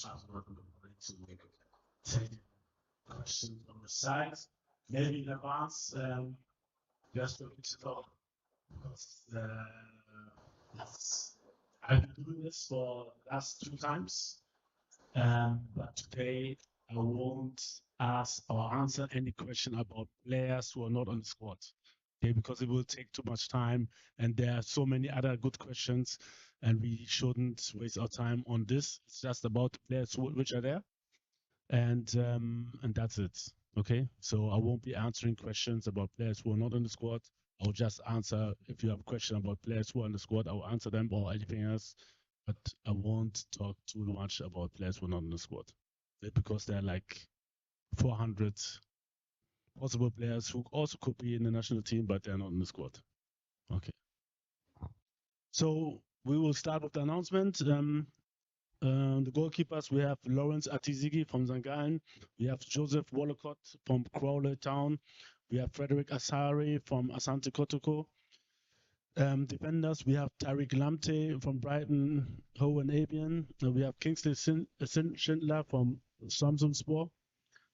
sometimes not in the morning to take questions on the side, maybe in advance, just for me to talk. Because I've been doing this for the last 2 times, but today I won't ask or answer any question about players who are not on the squad. Okay, because it will take too much time, and there are so many other good questions, and we shouldn't waste our time on this. It's just about the players which are there, and that's it. Okay, so I won't be answering questions about players who are not on the squad. I'll just answer if you have a question about players who are on the squad. I'll answer them or anything else, but I won't talk too much about players who are not on the squad because there are like 400 possible players who also could be in the national team, but they're not in the squad. Okay. So we will start with the announcement. The goalkeepers, we have Lawrence Atizigi from St. Gallen. We have Joseph Wallacott from Crawley Town. We have Frederick Asari from Asante Kotoko. Defenders, we have Tariq Lamte from Brighton, Hove and Albion. We have Kingsley Schindler from Samsunspor.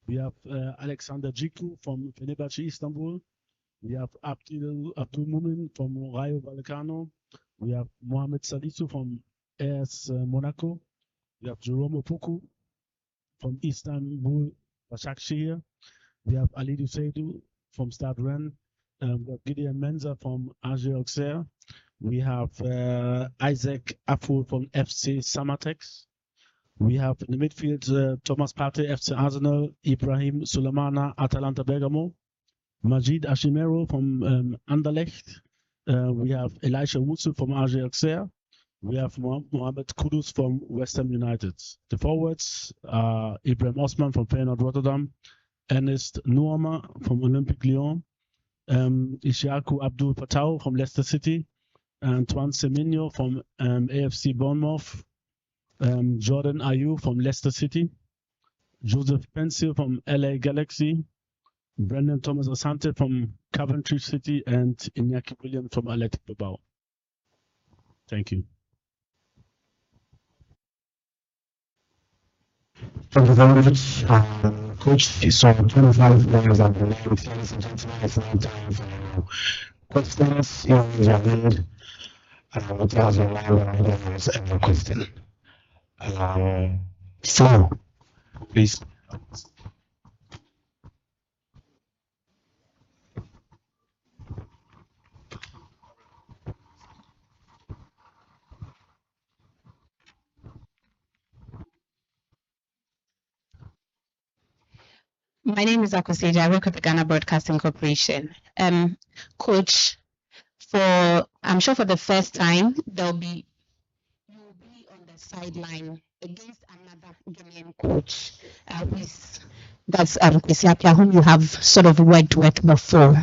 We have Alexander Jiku from Fenerbahce Istanbul. We have Abdul Mumin from Rayo Vallecano. We have Mohamed Salisu from AS Monaco. We have Jerome Opoku from Istanbul Başakşehir. We have Alidou Seydou from Stade Rennes. We have Gideon Menza from AG Auxerre. We have Isaac Afu from FC Samatex. We have in the midfield Thomas Partey, FC Arsenal, Ibrahim Sulemana, Atalanta Bergamo, Majid Ashimero from Anderlecht. We have Elisha Wutsu from AG Auxerre. We have Mohamed Kudus from West Ham United. The forwards are Ibrahim Osman from Feyenoord Rotterdam, Ernest Nuama from Olympique Lyon, Ishaku Abdul Fatau from Leicester City, Antoine Semenyo from AFC Bournemouth, Jordan Ayew from Leicester City, Joseph Pencil from LA Galaxy, Brendan Thomas Asante from Coventry City, and Iñaki Williams from Athletic Bilbao. Thank you. Thank you very much, Coach. So 25 players have been named. Ladies and gentlemen, it's now time for questions. You raise your hand. Tell us your name and ideas and your question. So, please. My name is Akosija. I work with the Ghana Broadcasting Corporation. Coach, I'm sure for the first time, you'll be on the sideline against another Ghanaian coach, that's Kwesi Appiah, whom you have sort of worked with before.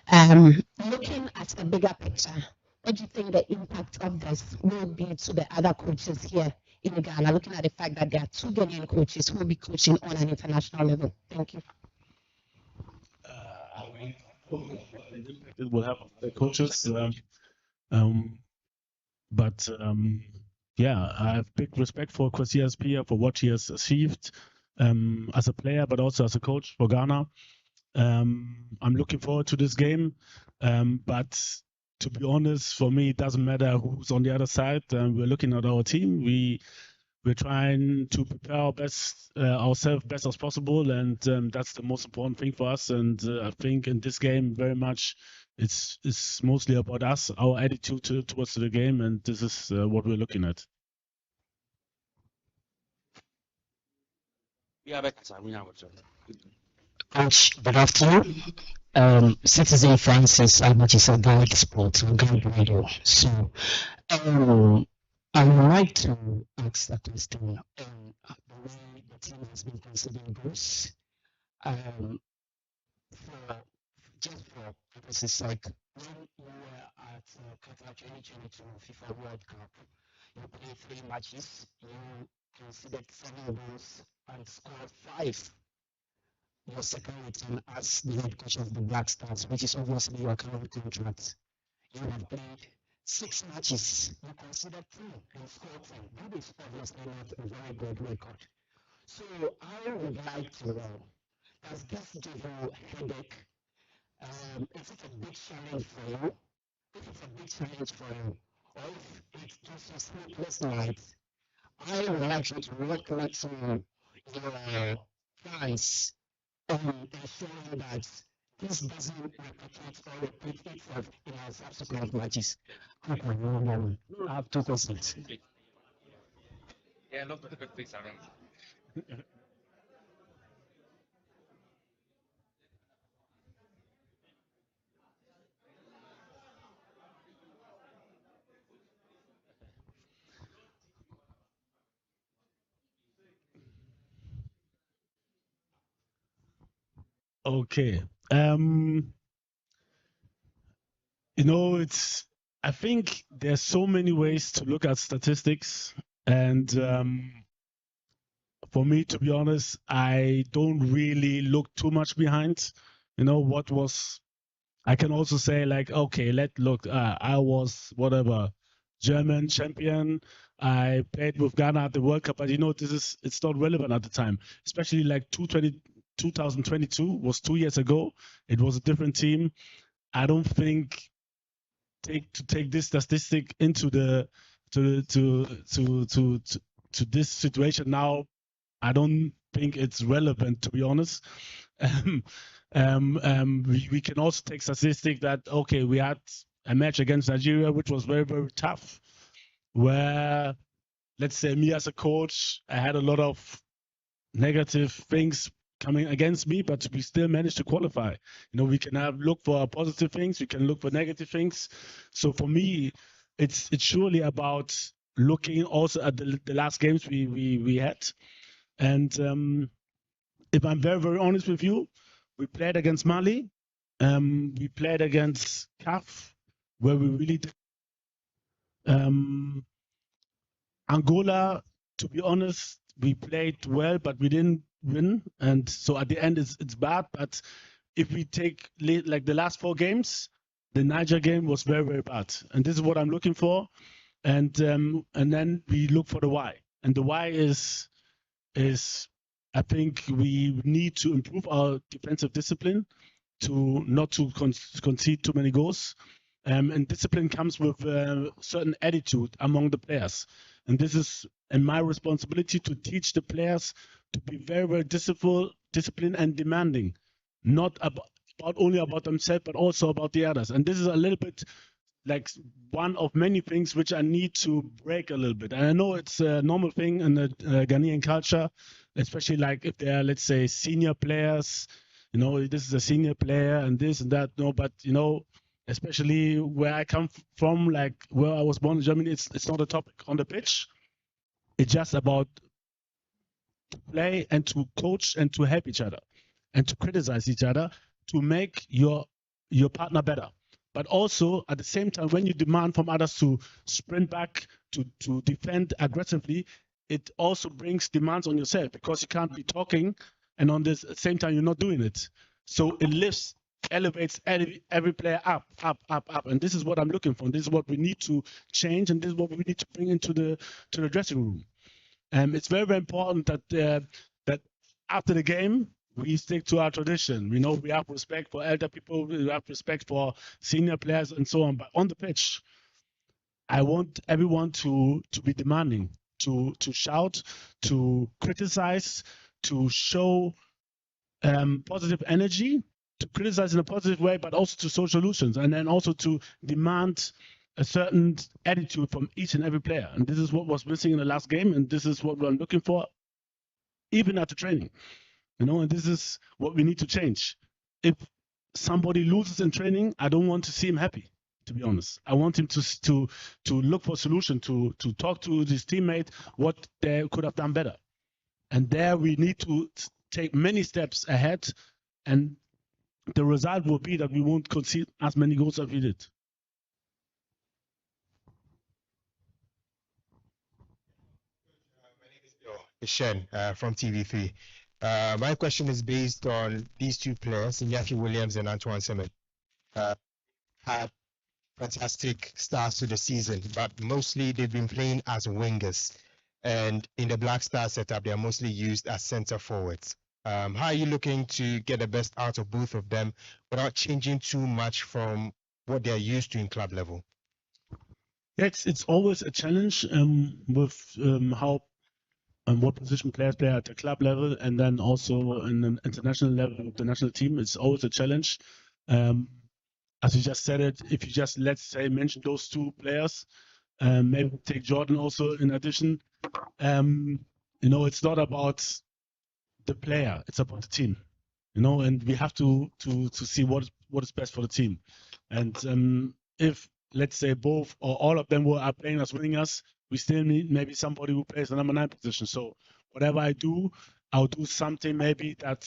Looking at the bigger picture, what do you think the impact of this will be to the other coaches here in Ghana, looking at the fact that there are 2 Ghanaian coaches who will be coaching on an international level? Thank you. It will have the coaches, but yeah, I have big respect for Kwesi Appiah for what he has achieved as a player, but also as a coach for Ghana. I'm looking forward to this game, but to be honest, for me, it doesn't matter who's on the other side. We're looking at our team. We're trying to prepare ourselves best as possible, and that's the most important thing for us. And I think in this game, very much, it's mostly about us, our attitude towards the game, and this is what we're looking at. Coach, good afternoon. Citizen Francis Albatisa Guide Sports on Guide Radio. So, I would like to ask a question on the way the team has been considering goals. For purposes sake, when you were at Qatar 2022 FIFA World Cup, you played 3 matches, you considered 7 goals and scored 5. Your second return as the head coach of the Black Stars, which is obviously your current contract. You have played 6 matches, you consider 2 and score 2. That is obviously not a very good record. So I would like to know, does this give you a headache? Is it a big challenge for you? If it's a big challenge for you, or if it gives you sleepless nights, I would like you to work with your fans on ensuring that this doesn't replicate or repeat itself in our subsequent matches. I have 2 questions. Yeah, look at the good things around. Okay. I think there's so many ways to look at statistics, and for me, to be honest, I don't really look too much behind. What was. I can also say like, okay, I was whatever German champion. I played with Ghana at the World Cup, but it's not relevant at the time, especially like 2022 was 2 years ago. It was a different team. I don't think take this statistic into the to this situation now. I don't think it's relevant, to be honest. We can also take statistic that okay, we had a match against Nigeria which was very very tough, where let's say me as a coach, I had a lot of negative things coming against me, but we still managed to qualify. We can look for positive things, we can look for negative things. So for me, it's surely about looking also at the last games we had. And if I'm very very honest with you, we played against Mali, we played against CAF, where we really did. Angola, to be honest, we played well, but we didn't win, and so at the end it's bad. But if we take like the last 4 games, the Niger game was very very bad, and this is what I'm looking for. And then we look for the why, and the why is I think we need to improve our defensive discipline to not to concede too many goals. And discipline comes with a certain attitude among the players. And this is my responsibility to teach the players to be very, very disciplined and demanding, not only about themselves, but also about the others. And this is a little bit like one of many things which I need to break a little bit. And I know it's a normal thing in the Ghanaian culture, especially like if they're, let's say, senior players, this is a senior player and this and that. No, but especially where I come from, like where I was born in Germany, it's not a topic on the pitch. It's just about to play and to coach and to help each other and to criticize each other to make your partner better. But also at the same time, when you demand from others to sprint back, to defend aggressively, it also brings demands on yourself, because you can't be talking and on this same time you're not doing it. So it elevates every player up. And this is what I'm looking for. This is what we need to change, and this is what we need to bring into the dressing room. It's very, very important that after the game, we stick to our tradition. We have respect for elder people, we have respect for senior players and so on. But on the pitch, I want everyone to be demanding, to shout, to criticize, to show positive energy, to criticize in a positive way, but also to show solutions, and then also to demand a certain attitude from each and every player. And this is what was missing in the last game, and this is what I'm looking for, even at the training. And this is what we need to change. If somebody loses in training, I don't want to see him happy, to be honest. I want him to look for a solution, to talk to his teammate what they could have done better. And there we need to take many steps ahead, and the result will be that we won't concede as many goals as we did. Shen from TV3. My question is based on these 2 players, Iñaki Williams and Antoine Semenyo. Had fantastic starts to the season, but mostly they've been playing as wingers. And in the Black Star setup, they're mostly used as center forwards. How are you looking to get the best out of both of them without changing too much from what they're used to in club level? Yeah, it's always a challenge with how what position players play at the club level, and then also in an international level with the national team. It's always a challenge. As you just said it, if you just, let's say, mention those two players, maybe take Jordan also in addition. It's not about the player; it's about the team. And we have to see what is best for the team. And if, let's say, both or all of them are playing as wingers, we still need maybe somebody who plays the number 9 position. So whatever I do, I'll do something maybe that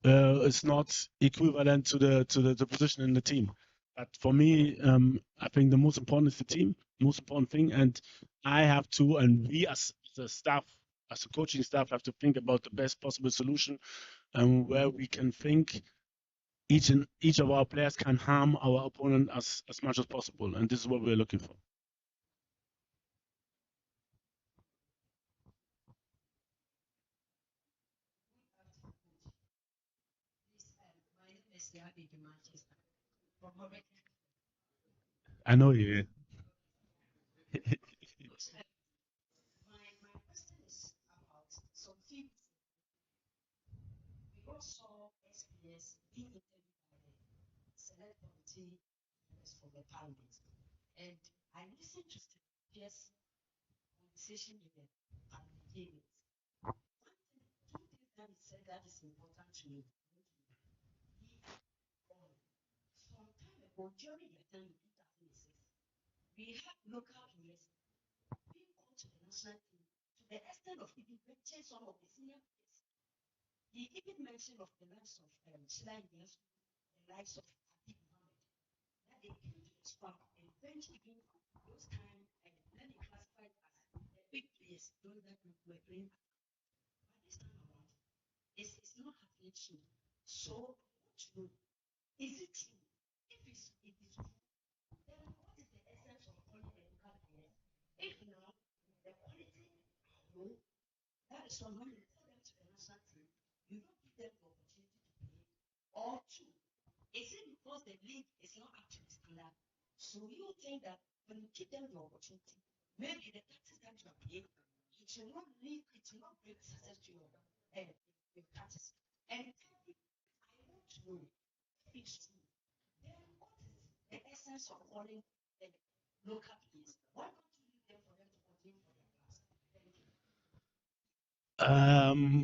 is not equivalent to the position in the team. But for me, I think the most important is the team, most important thing, and I have to, and we as the staff, as a coaching staff, have to think about the best possible solution, where we can think each of our players can harm our opponent as much as possible, and this is what we're looking for. I know you.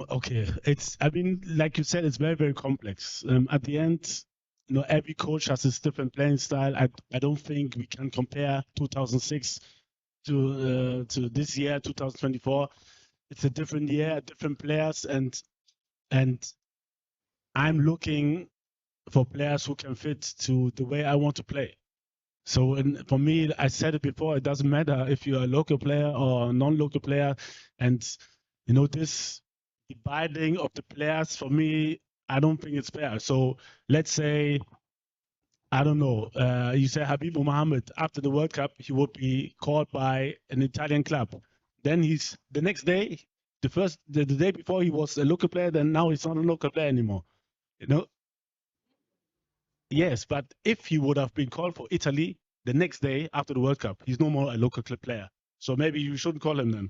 Okay, I mean, like you said, it's very, very complex. At the end, every coach has his different playing style. I don't think we can compare 2006 to this year, 2024. It's a different year, different players, and I'm looking for players who can fit to the way I want to play. So for me, I said it before, it doesn't matter if you're a local player or a non-local player. And, this dividing of the players, for me, I don't think it's fair. So let's say, I don't know, you say Habib Mohammed, after the World Cup, he would be called by an Italian club. Then the next day, the day before he was a local player, then now he's not a local player anymore. Yes, but if he would have been called for Italy the next day after the World Cup, he's no more a local club player. So maybe you shouldn't call him then.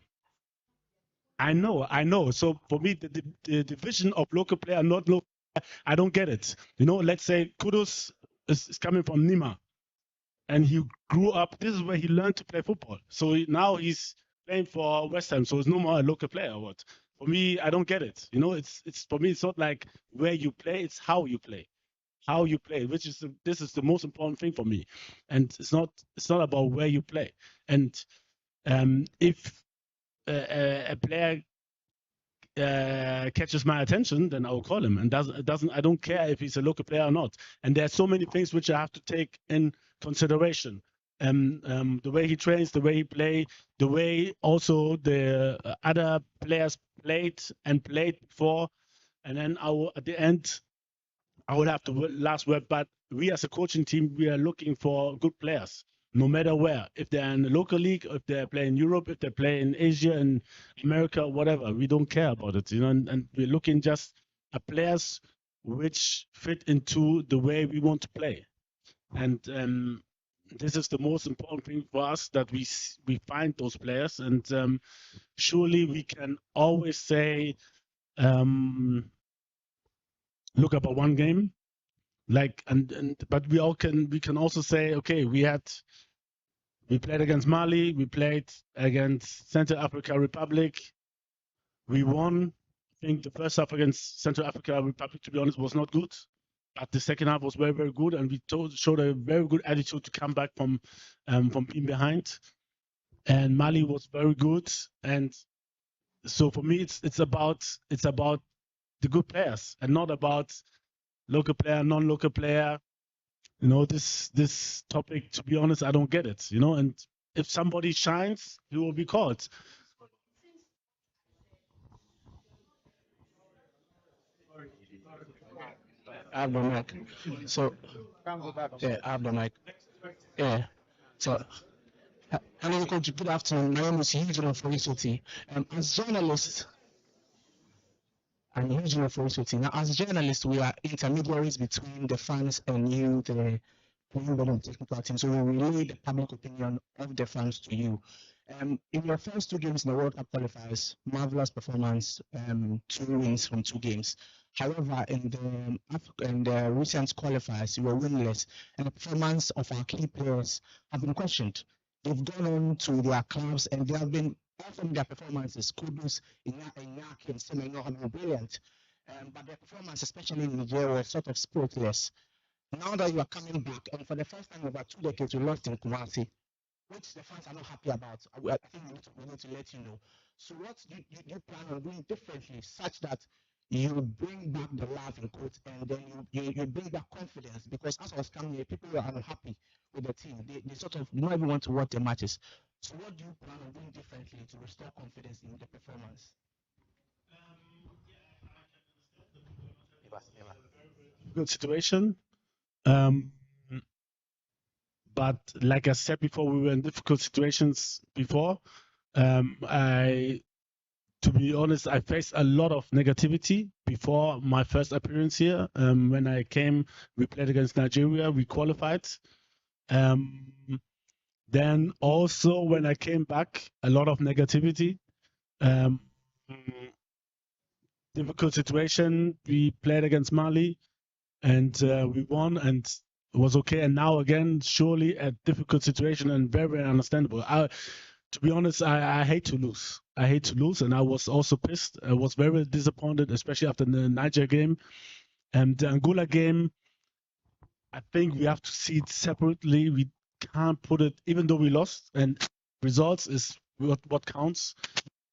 I know. So for me, the division of local player, not local, I don't get it. Let's say Kudus is coming from Nima, and he grew up. This is where he learned to play football. So now he's playing for West Ham. So it's no more a local player. Or what? For me, I don't get it. It's for me, it's not like where you play; it's how you play. How you play, this is the most important thing for me, and it's not about where you play. And if a player catches my attention, then I'll call him. And doesn't I don't care if he's a local player or not. And there are so many things which I have to take in consideration. The way he trains, the way he play, the way also the other players played before, and then at the end I would have the last word. But we as a coaching team, we are looking for good players, no matter where. If they're in the local league, if they play in Europe, if they play in Asia and America, whatever, we don't care about it, and we're looking just at players which fit into the way we want to play. And this is the most important thing for us, that we find those players. And surely we can always say, look about one game, like but we can also say, okay, we played against Mali, we played against Central African Republic, we won. I think the first half against Central African Republic, to be honest, was not good, but the second half was very, very good, and we showed a very good attitude to come back from being behind. And Mali was very good, and so for me, it's about the good players and not about local player, non-local player. This topic, to be honest, I don't get it. And if somebody shines, he will be called. I have the mic. So, yeah, I have the mic. Yeah. So, hello, coach. Good afternoon. My name is Eugene from Isoti. As journalists, I'm Eugene from Isoti. Now, as journalists, we are intermediaries between the fans and you, the playing body and technical team. So we relay the public opinion of the fans to you. In your first 2 games in the World Cup qualifiers, marvelous performance, 2 wins from 2 games. However, in the recent qualifiers, you were winless, and the performance of our key players have been questioned. They've gone on to their clubs, and they have been often their performances. Kudus, Iñaki, and Semenyo have been brilliant, but their performance, especially in Nigeria, was sort of spiritless. Now that you are coming back, and for the first time in about 2 decades, you lost in Kumasi, which the fans are not happy about. I think we need to let you know. So what do you plan on doing differently, such that you bring back the love in quotes, and then you bring back confidence? Because as I was coming here, people are unhappy with the team. They sort of don't even want to watch the matches. So what do you plan on doing differently to restore confidence in the performance? Good situation. But like I said before, we were in difficult situations before. To be honest, I faced a lot of negativity before my first appearance here. When I came, we played against Nigeria, we qualified. Then also when I came back, a lot of negativity. Difficult situation. We played against Mali, and we won, and it was okay. And now again, surely a difficult situation and very, very understandable. To be honest, I hate to lose. I hate to lose, and I was also pissed. I was very disappointed, especially after the Niger game. And the Angola game, I think we have to see it separately. We can't put it, even though we lost, and results is what counts.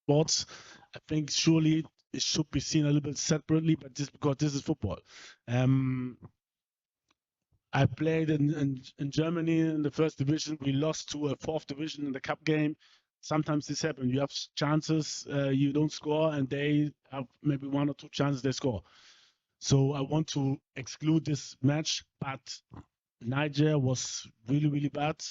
Sports, I think surely it should be seen a little bit separately, but just because this is football. I played in Germany in the first division. We lost to a 4th division in the cup game. Sometimes this happens. You have chances, you don't score, and they have maybe 1 or 2 chances they score. So I want to exclude this match, but Niger was really, really bad.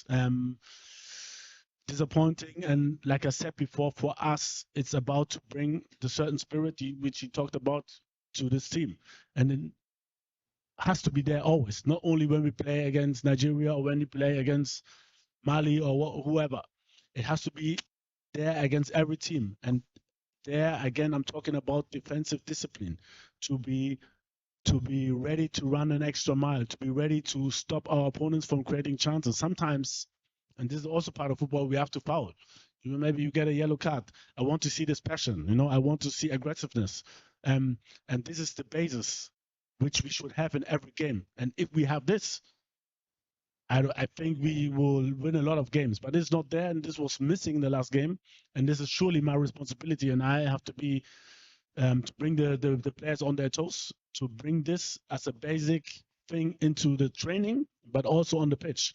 Disappointing, and like I said before, for us, it's about to bring the certain spirit which you talked about to this team, and it has to be there always, not only when we play against Nigeria or when we play against Mali or whoever. It has to be there against every team, and there again, I'm talking about defensive discipline, to be ready to run an extra mile, to be ready to stop our opponents from creating chances. Sometimes, and this is also part of football, we have to foul. Maybe you get a yellow card. I want to see this passion. I want to see aggressiveness. And this is the basis which we should have in every game. And if we have this, I think we will win a lot of games. But it's not there, and this was missing in the last game. And this is surely my responsibility, and I have to be to bring the players on their toes, to bring this as a basic thing into the training, but also on the pitch.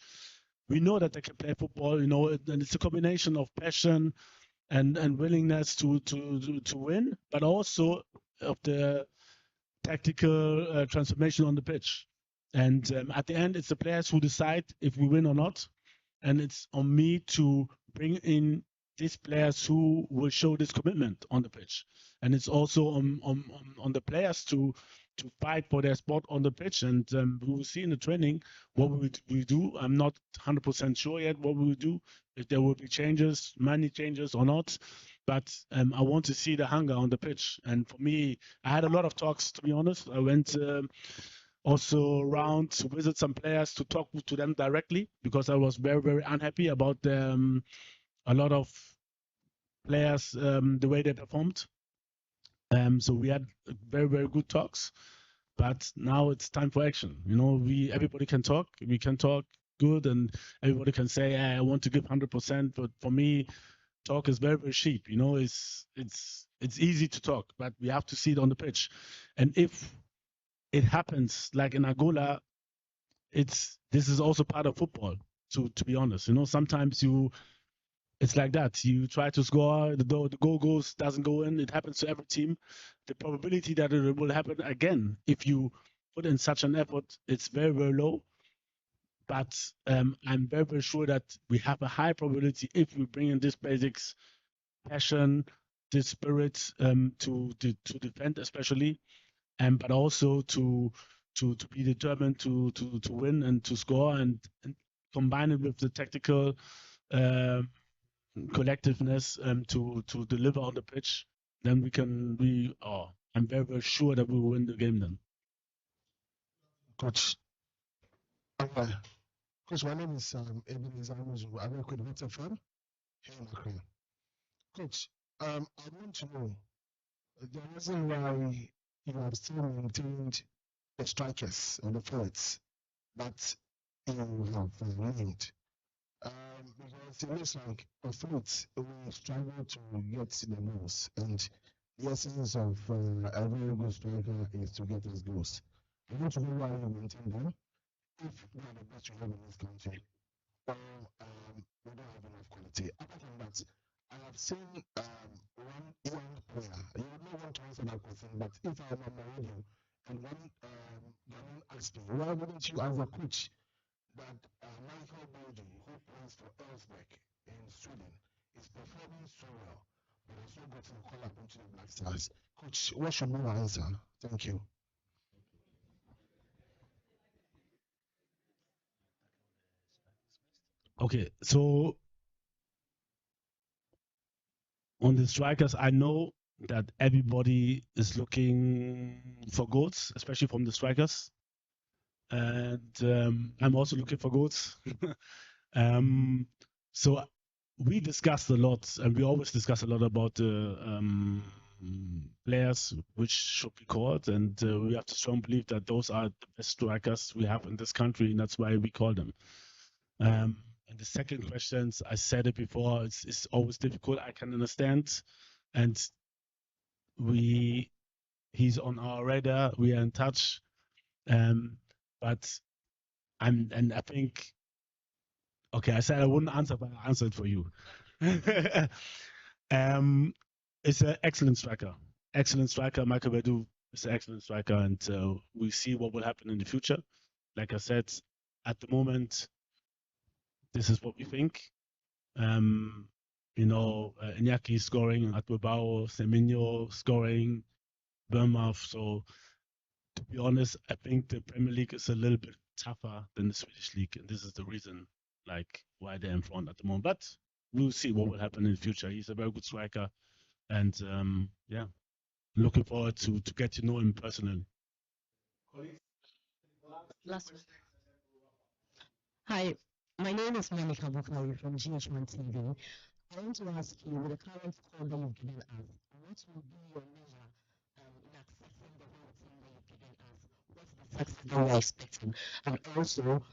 We know that they can play football, and it's a combination of passion and willingness to win, but also of the tactical transformation on the pitch. And at the end, it's the players who decide if we win or not. And it's on me to bring in these players who will show this commitment on the pitch. And it's also on the players to fight for their spot on the pitch. And we will see in the training what we do. I'm not 100% sure yet what we will do, if there will be changes, many changes or not. But I want to see the hunger on the pitch. And for me, I had a lot of talks, to be honest. I went also around to visit some players to talk to them directly, because I was very, very unhappy about a lot of players, the way they performed. So we had very, very good talks, but now it's time for action. You know, everybody can talk. We can talk good, and everybody can say, I want to give 100%. But for me, talk is very, very cheap. You know, it's easy to talk, but we have to see it on the pitch. And if it happens like in Angola, this is also part of football. To be honest, you know, sometimes it's like that. You try to score, the goal doesn't go in. It happens to every team. The probability that it will happen again, if you put in such an effort, it's very, very low. But I'm very, very sure that we have a high probability if we bring in this basics, passion, this spirit to defend, especially, but also to be determined to win and to score, and combine it with the tactical collectiveness to deliver on the pitch. Then I'm very, very sure that we will win the game then. Coach. Coach, my name is Ebenezer Amuzu. I work with Water Farm here in Accra. Coach, I want to know the reason why you have still maintained the strikers or the forwards that you have named. Because it looks like athletes will struggle to get the goals, and the essence of a very good striker is to get his goals. I want to know why you maintain them if they are the best you have in this country, or we don't have enough quality. Apart from that, I have seen one young player. You would not want to answer that question, but if I am on my radio and one asked me, why wouldn't you, as a coach, that Michael Bolden, who plays for Elsbeck in Sweden, is performing so well, but has not gotten a call up into the Black Stars? Coach, what should be my answer? Thank you. Okay, so on the strikers, I know that everybody is looking for goals, especially from the strikers. And I'm also looking for goals. So we discussed a lot, and we always discuss a lot about the players which should be called, and we have to strongly believe that those are the best strikers we have in this country, and that's why we call them. And the second question, I said it before, it's always difficult. I can understand, and he's on our radar. We are in touch, but I think, okay, I said I wouldn't answer, but I answered for you. It's an excellent striker. Excellent striker. Michael Bedu is an excellent striker, and we see what will happen in the future. Like I said, at the moment, this is what we think. You know, Iñaki scoring at Bilbao, Semenyo scoring, Bournemouth. So, to be honest, I think the Premier League is a little bit tougher than the Swedish league, and this is the reason, like, why they're in front at the moment. But we'll see what will happen in the future. He's a very good striker, and yeah, looking forward to get to know him personally. Last one. Hi, my name is Monica Bukari from GH1 TV. I want to ask you, with the current call that you've given us, what will be your measure in accessing the whole team that you've given us? What's the success that you're expecting? And also,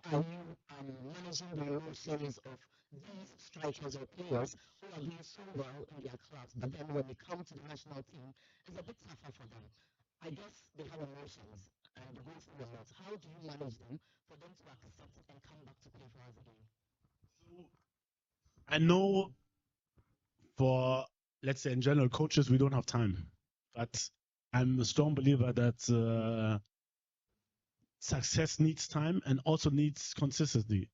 how are you managing the emotions of these strikers or players who are doing so well in their class, but then when they come to the national team, it's a bit tougher for them? I guess they have emotions and they go through a lot. How do you manage them for them to accept it and come back to play for us again? I know for, let's say, in general, coaches, we don't have time. But I'm a strong believer that success needs time and also needs consistency.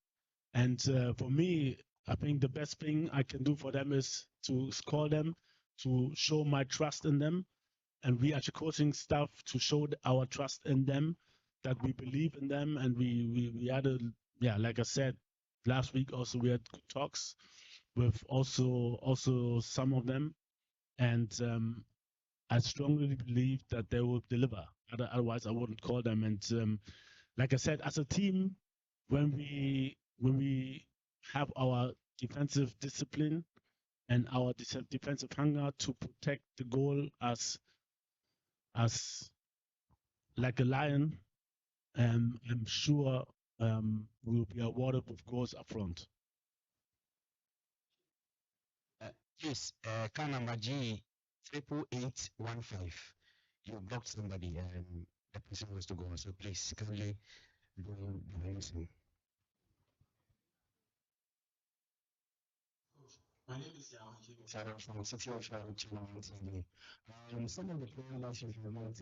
And for me, I think the best thing I can do for them is to call them, to show my trust in them, and we as a coaching staff to show our trust in them, that we believe in them, and we had a, yeah, like I said last week also, we had good talks with also some of them, and I strongly believe that they will deliver. Otherwise, I wouldn't call them. And like I said, as a team, when we have our defensive discipline and our defensive hunger to protect the goal as like a lion, I'm sure we'll be awarded with goals up front. Yes, car number G 88815. You blocked somebody and the person wants to go on. So please kindly go listen. My name is Sarah from City of Charlotte Channel TV. Some of the players you've invited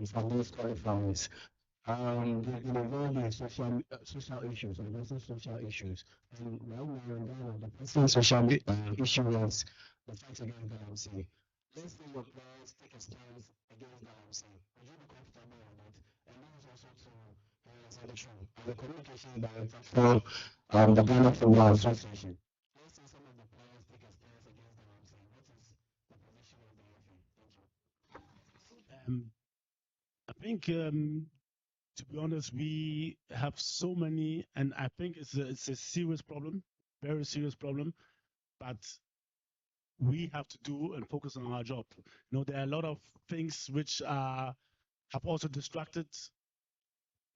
from these qualifiers, they've been involved in social issues, addressing social issues. And right now in Ghana, the pressing social issue is the fight against galamsey. Let's say your players take a stance against galamsey. Would you be comfortable with that? And that is also to Selection, the communication director for the Ghana Football Association. Let's say some of the players take a stance against galamsey. What is the position of the referee? Thank you. I think, to be honest, we have so many, and I think it's a serious problem, very serious problem. But we have to do and focus on our job. There are a lot of things which have also distracted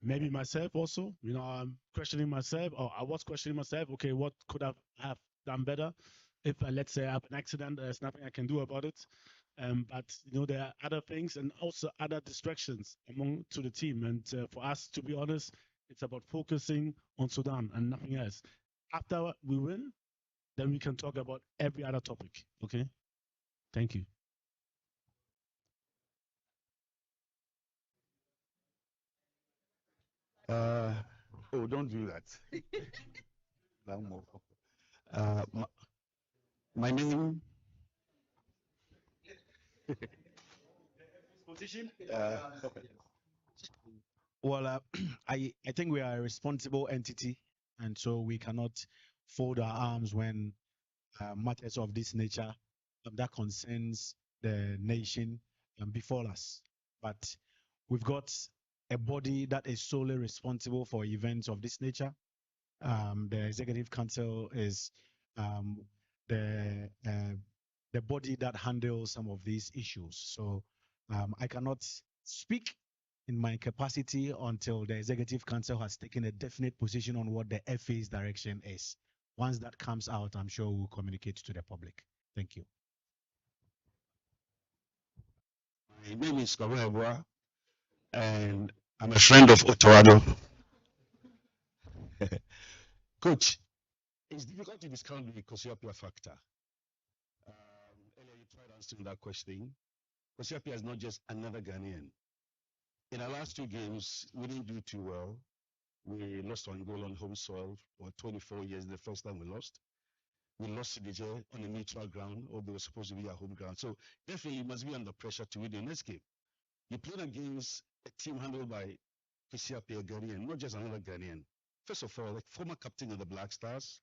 maybe myself also. I'm questioning myself, or I was questioning myself. Okay, what could I have done better? If let's say I have an accident, there's nothing I can do about it. But there are other things and also other distractions among to the team. And for us, to be honest, it's about focusing on Sudan and nothing else. After we win, then we can talk about every other topic. Okay. Thank you. Oh, don't do that. No more. Uh, my, my name. Position. Well, I think we are a responsible entity, and so we cannot fold our arms when matters of this nature that concerns the nation befall us. But we've got a body that is solely responsible for events of this nature. The executive council is um, the the body that handles some of these issues. So I cannot speak in my capacity until the executive council has taken a definite position on what the FA's direction is. Once that comes out, I'm sure we'll communicate to the public. Thank you. My name is Kabwa, and I'm a friend of Otto. Coach, it's difficult to discount the Kosiapia factor. Earlier you tried answering that question. Kosiapia is not just another Ghanaian. In our last two games, we didn't do too well. We lost one goal on home soil for 24 years, the first time we lost. We lost to Niger on a neutral ground, although it was supposed to be a home ground. So definitely you must be under pressure to win the next game. You played against a team handled by Kosiapia Ghanaian, not just another Ghanaian. First of all, like former captain of the Black Stars,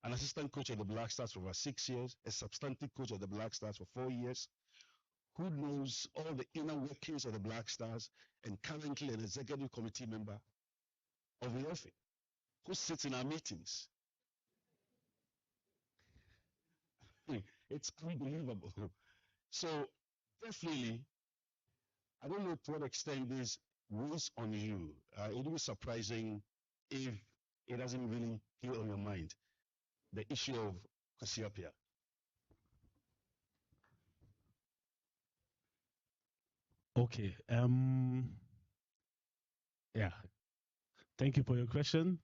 an assistant coach of the Black Stars for about 6 years, a substantive coach of the Black Stars for 4 years, who knows all the inner workings of the Black Stars, and currently an executive committee member of the FA, who sits in our meetings. It's unbelievable. So definitely, I don't know to what extent this weighs on you. It will be surprising if it doesn't really feel on your mind. The issue of Kosiapia. Okay. Yeah. Thank you for your question.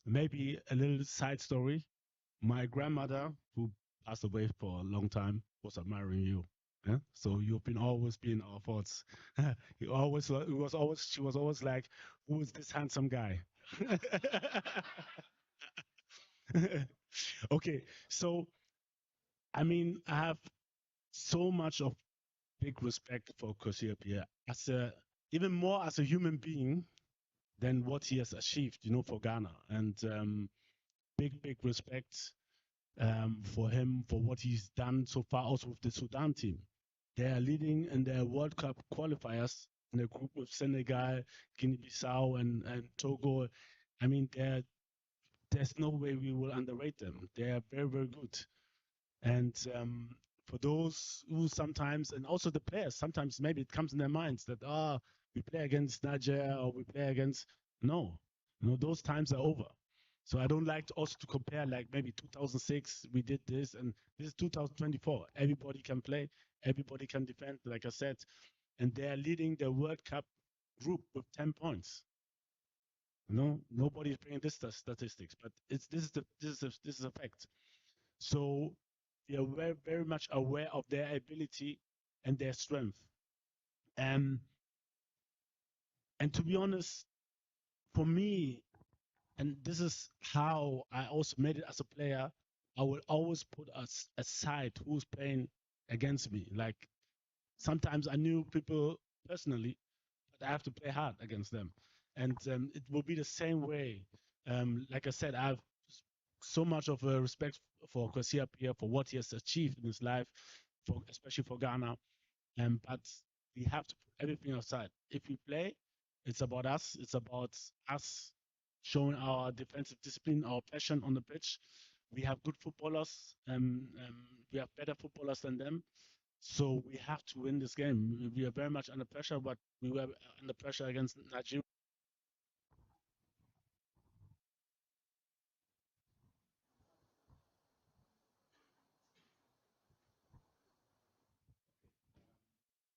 Maybe a little side story. My grandmother, who passed away for a long time, was admiring you. Yeah? So you've been always being our thoughts. She was always like, who is this handsome guy? Okay, so I mean, I have so much of big respect for Kosia Pierre as a even more as a human being than what he has achieved, for Ghana. And big respect for him for what he's done so far, also with the Sudan team. They are leading in their World Cup qualifiers in a group with Senegal, Guinea-Bissau, and Togo. I mean, there's no way we will underrate them. They are very good. And for those who sometimes, and also the players, sometimes maybe it comes in their minds that we play against Nigeria or we play against those times are over. So I don't like to also to compare like maybe 2006 we did this and this is 2024. Everybody can play, everybody can defend, like I said, and they are leading the World Cup group with 10 points. Nobody is bringing this statistics, but this is a fact. So they are very much aware of their ability and their strength. And to be honest, for me, and this is how I also made it as a player, I will always put us aside who's playing against me. Like sometimes I knew people personally, but I have to play hard against them. And it will be the same way. Like I said, I have so much of a respect for Kwesi Appiah for what he has achieved in his life, especially for Ghana. But we have to put everything aside. If we play, it's about us. It's about us showing our defensive discipline, our passion on the pitch. We have good footballers. We have better footballers than them. So we have to win this game. We are very much under pressure, but we were under pressure against Nigeria.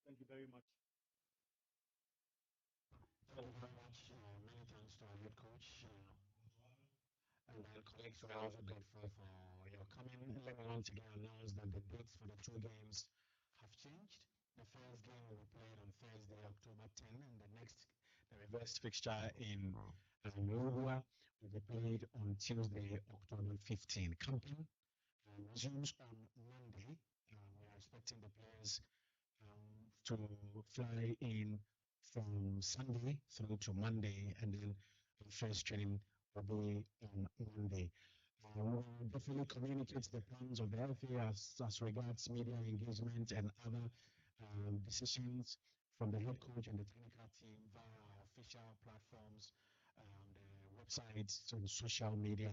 Thank you very much. Thank you very much. Many thanks to our head coach. And then colleagues, we're also grateful for your coming. Let me once again announce that the dates for the two games have changed. The first game will be played on Thursday, October 10, and the reverse fixture in Uruguay will be played on Tuesday, October 15. Camping resumes on Monday. We are expecting the players to fly in from Sunday through to Monday, and then the first training will be on Monday. We'll definitely communicate the plans of the FA as regards media engagement and other decisions from the head coach and the technical team via our official platforms, the websites, and social media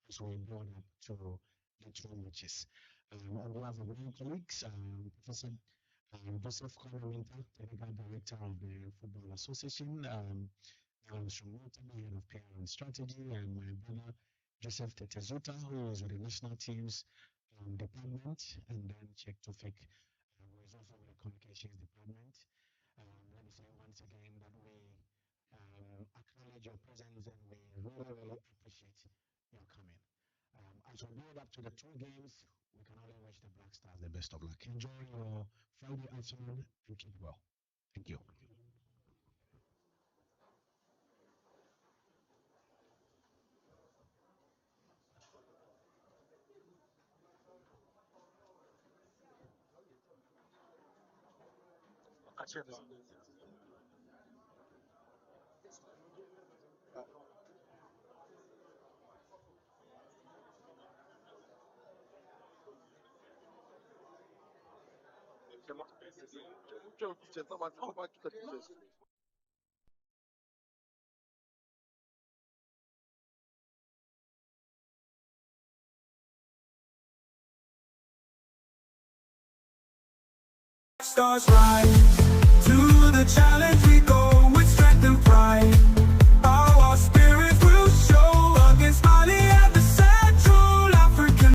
as we build up to the two matches. On behalf of my colleagues, Professor Joseph Kwame-Winter, Technical Director of the Football Association, from Otto, Head of PR and Strategy, and my brother Joseph Tetezuta, who is with the national teams department, and then Check Tofik, who is also with the communications department. Let me say once again that we acknowledge your presence and we really appreciate your coming. As we build up to the two games, we can only wish the Black Stars the best of luck. Enjoy your Friday afternoon and keep well. Thank you. Stars rise to the challenge.